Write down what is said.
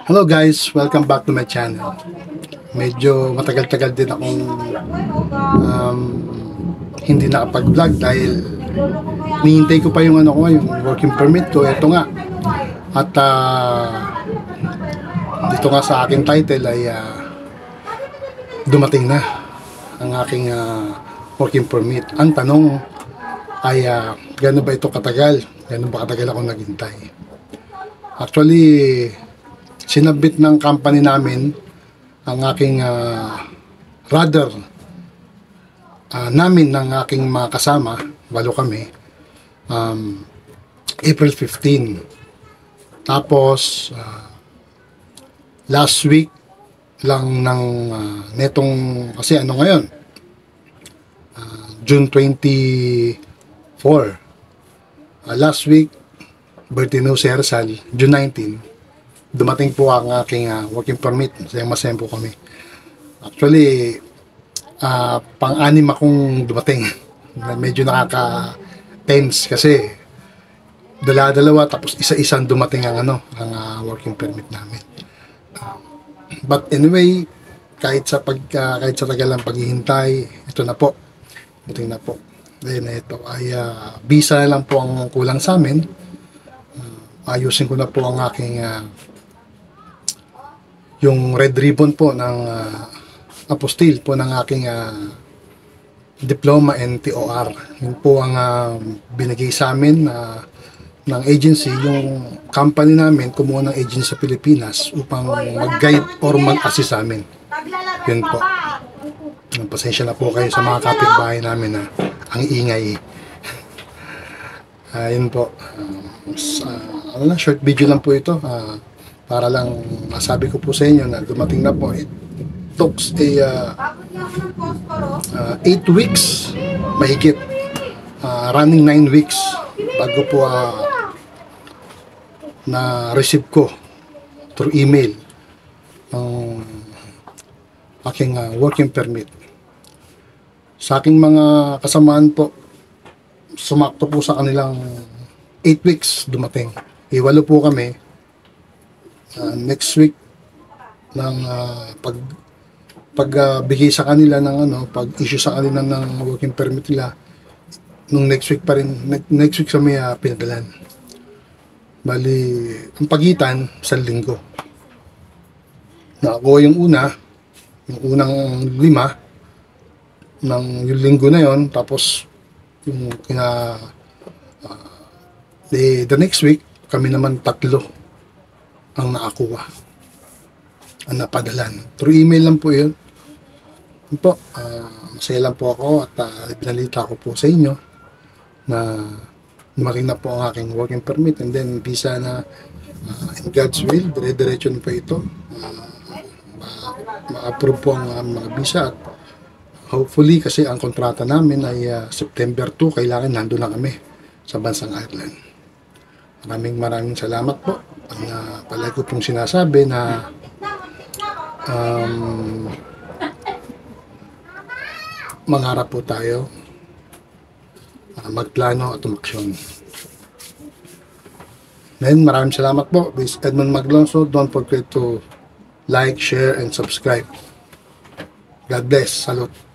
Hello guys, welcome back to my channel. Medyo matagal-tagal din akong um, hindi nakapag-vlog dahil hinihintay ko pa yung yung working permit ko. Ito nga. At dito nga sa aking title ay dumating na ang aking working permit. Ang tanong ay gano'n ba ito katagal? Gano'n ba katagal ako naghintay? Actually, sinabit ng company namin ang aking namin ng aking mga kasama, 8 kami, April 15. Tapos last week lang ng netong, kasi ano ngayon, June 24. Last week, birthday no si Rizal, June 19, dumating po ang aking working permit. Masayang po kami. Actually, pang-anim akong dumating. Medyo nakaka-tense kasi dala-dalawa tapos isa-isang dumating ang working permit namin. But anyway, kahit sa tagal ng paghihintay, ito na po. Dumating na po. Then ito ay visa na lang po ang kulang sa amin. Ayusin ko na po ang aking yung red ribbon po ng apostille po ng aking diploma and TOR. Yun po ang binigay sa amin ng agency. Yung company namin kumuha ng agency sa Pilipinas upang mag-guide or mag-assist sa amin. Yun po. Pasensya na po kayo sa mga kapitbahay namin na ang ingay. Yun po. Short video lang po ito. Para lang masabi ko po sa inyo na dumating na po. It took 8 weeks mahigit, running 9 weeks bago po na-receive ko through email ang aking working permit. Sa aking mga kasamaan po, sumakto po sa kanilang 8 weeks dumating. 8 po kami. Next week ng pagbigay sa kanila ng pag-issue sa kanila ng working permit nila, nung next week pa rin, next week sa may pinadalan. Bali, ang pagitan sa linggo. Nakakuha yung unang 5 ng yung linggo na yon, tapos yung the next week kami naman 3 ang nakakuha, ang napadalan. Through email lang po yun. Yun po, masaya lang po ako at binalita ko po sa inyo na dumating na po ang aking working permit, and then visa na in God's will, dire-diretso na po ito. Ma-approve po ang mga visa at hopefully, kasi ang kontrata namin ay September 2, kailangan nandun na kami sa bansang Ireland. Maraming salamat po. Ang palagi ko pong sinasabi na mangarap po tayo, magplano at umaksyon. Then, maraming salamat po. This is Edmond Maglonso. Don't forget to like, share, and subscribe. God bless. Salute.